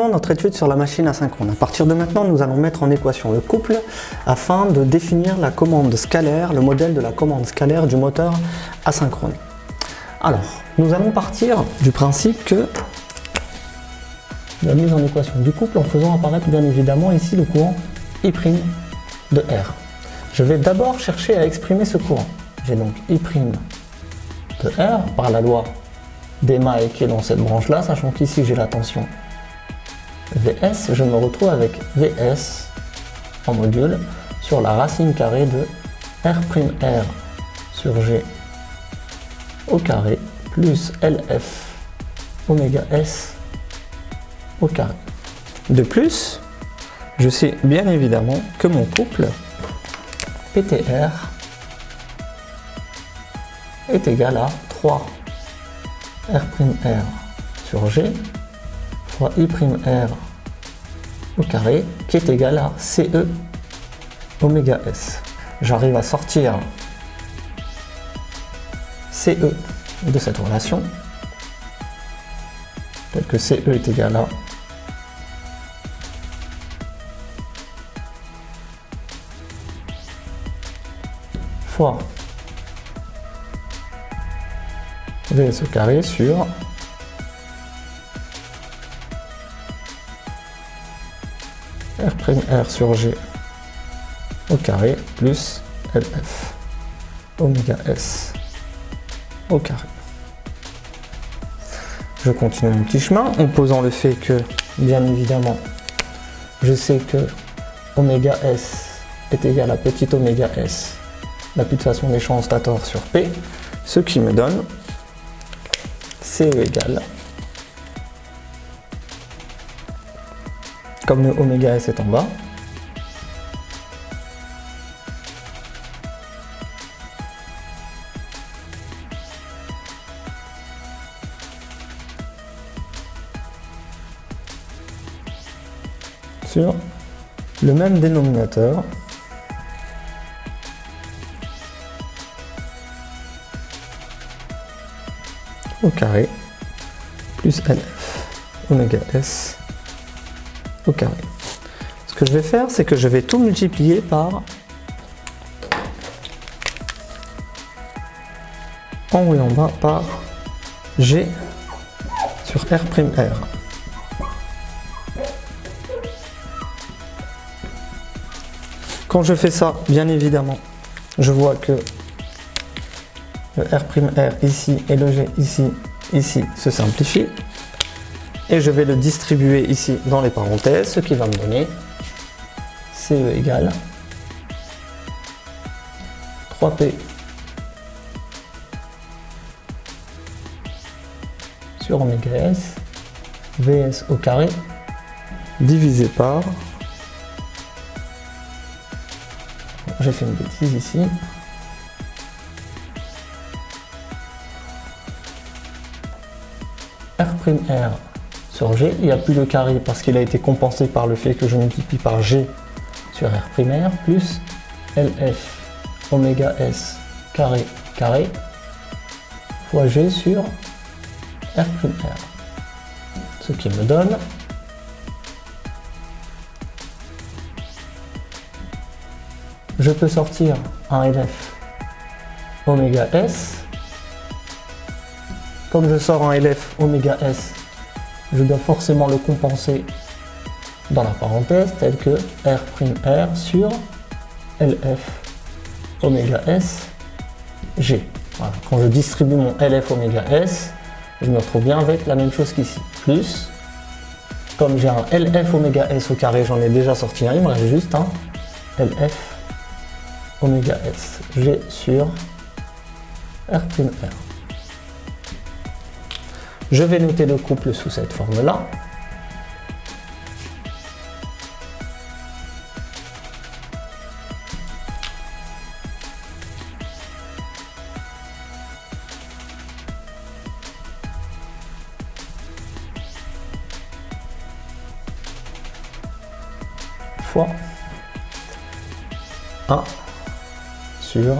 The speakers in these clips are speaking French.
Continuons notre étude sur la machine asynchrone. À partir de maintenant, nous allons mettre en équation le couple afin de définir la commande scalaire, le modèle de la commande scalaire du moteur asynchrone. Alors, nous allons partir du principe que la mise en équation du couple en faisant apparaître bien évidemment ici le courant I' de R. Je vais d'abord chercher à exprimer ce courant. J'ai donc I' de R par la loi d'Emae qui est dans cette branche-là, sachant qu'ici j'ai la tension Vs, je me retrouve avec Vs en module sur la racine carrée de R'R sur G au carré plus LF oméga S au carré. De plus, je sais bien évidemment que mon couple PTR est égal à 3 R'R sur G fois I'R au carré qui est égal à CE oméga S. J'arrive à sortir CE de cette relation, tel que CE est égal à fois Vs au carré sur R'R sur G au carré plus LF oméga S au carré. Je continue mon petit chemin en posant le fait que, bien évidemment, je sais que oméga S est égal à petit oméga S, la pulsation des champs stator sur P, ce qui me donne CE égale, comme le oméga S est en bas, sur le même dénominateur au carré plus LF oméga S au carré. Ce que je vais faire, c'est que je vais tout multiplier par en haut et en bas par G sur R'R. Quand je fais ça, bien évidemment, je vois que le R'R ici et le G ici se simplifient. Et je vais le distribuer ici dans les parenthèses, ce qui va me donner CE égale 3P sur oméga S Vs au carré divisé par, j'ai fait une bêtise ici, R'R sur G, il n'y a plus le carré parce qu'il a été compensé par le fait que je multiplie par G sur R'R plus LF oméga S carré carré fois G sur R'R, ce qui me donne je peux sortir un LF oméga S. Comme je sors un LF oméga S, je dois forcément le compenser dans la parenthèse, tel que R'R sur LF oméga S G. Voilà. Quand je distribue mon LF oméga S, je me retrouve bien avec la même chose qu'ici. Plus, comme j'ai un LF oméga S au carré, j'en ai déjà sorti un, il me reste juste un LF oméga S G sur R'R. Je vais noter le couple sous cette forme-là. Fois 1 sur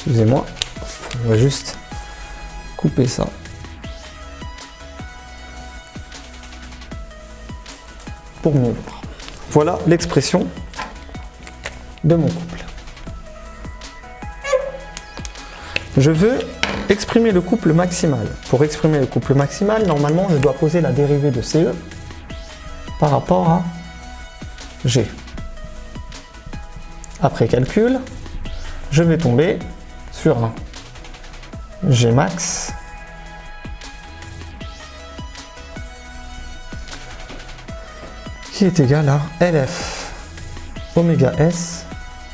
Excusez-moi, on va juste couper ça. Pour mieux voir. Voilà l'expression de mon couple. Je veux exprimer le couple maximal. Pour exprimer le couple maximal, normalement, je dois poser la dérivée de CE par rapport à G. Après calcul, je vais tomber sur un G max qui est égal à LF oméga S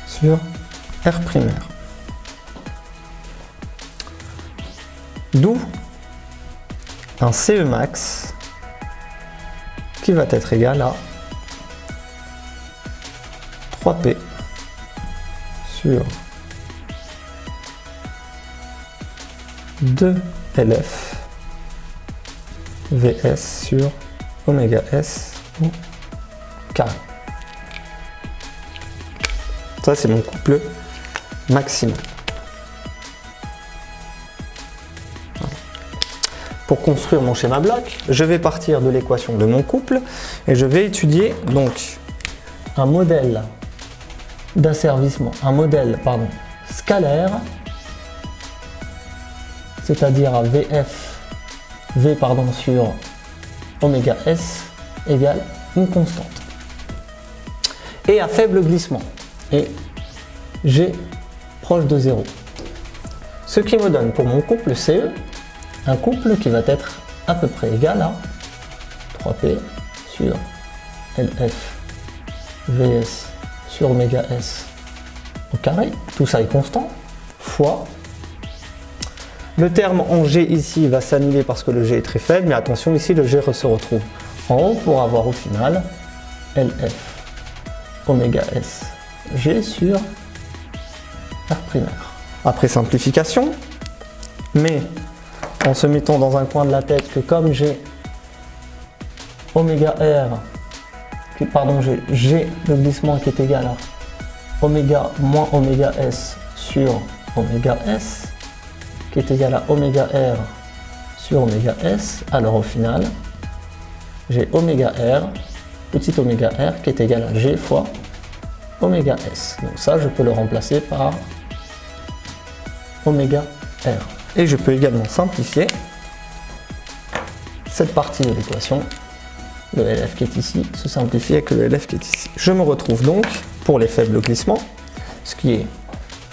sur R'. D'où un CE max qui va être égal à 3P sur 2LF VS sur oméga S au carré. Ça, c'est mon couple maximal. Pour construire mon schéma bloc, je vais partir de l'équation de mon couple et je vais étudier donc un modèle d'asservissement, scalaire, c'est-à-dire à V sur oméga S égale une constante. Et à faible glissement, et G proche de 0. Ce qui me donne pour mon couple CE, un couple qui va être à peu près égal à 3P sur LF VS sur oméga S au carré, tout ça est constant, fois le terme en G ici va s'annuler parce que le G est très faible, mais attention, ici le G se retrouve en haut pour avoir au final LF oméga S G sur R'. Après simplification, mais en se mettant dans un coin de la tête que comme j'ai oméga R, j'ai G de glissement qui est égal à oméga moins oméga S sur oméga S, qui est égal à oméga R sur oméga S, alors au final, j'ai oméga R, petit oméga R, qui est égal à G fois oméga S. Donc ça, je peux le remplacer par oméga R. Et je peux également simplifier cette partie de l'équation. Le LF qui est ici se simplifie avec le LF qui est ici. Je me retrouve donc pour les faibles glissements, ce qui est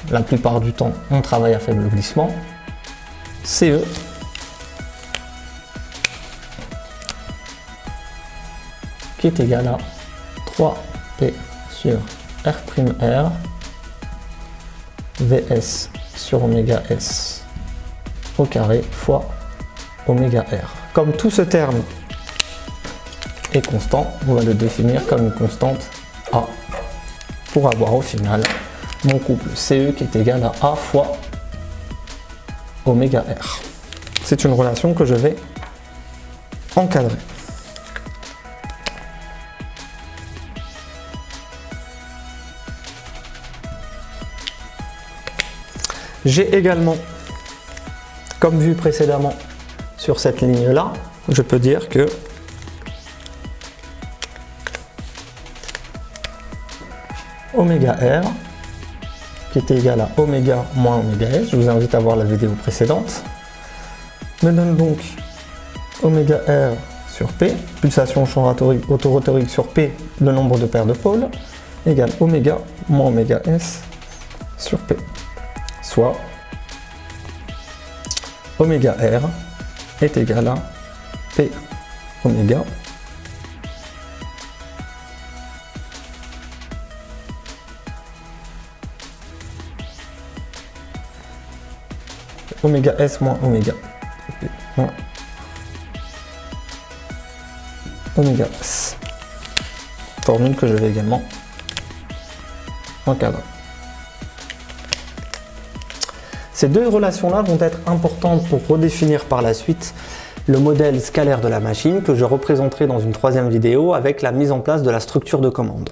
la plupart du temps on travaille à faible glissement, CE qui est égal à 3P sur R', VS sur oméga S au carré fois oméga R. Comme tout ce terme est constant, on va le définir comme une constante A pour avoir au final mon couple CE qui est égal à A fois oméga R. C'est une relation que je vais encadrer. J'ai également, comme vu précédemment sur cette ligne-là, je peux dire que oméga R, qui était égal à oméga moins oméga S, je vous invite à voir la vidéo précédente, me donne donc oméga R sur P, pulsation champ autorotorique sur P, le nombre de paires de pôles, égale oméga moins oméga S sur P. Soit oméga R est égal à P oméga oméga S moins oméga P moins oméga S. Formule que je vais également encadrer. Ces deux relations-là vont être importantes pour redéfinir par la suite le modèle scalaire de la machine que je représenterai dans une troisième vidéo avec la mise en place de la structure de commande.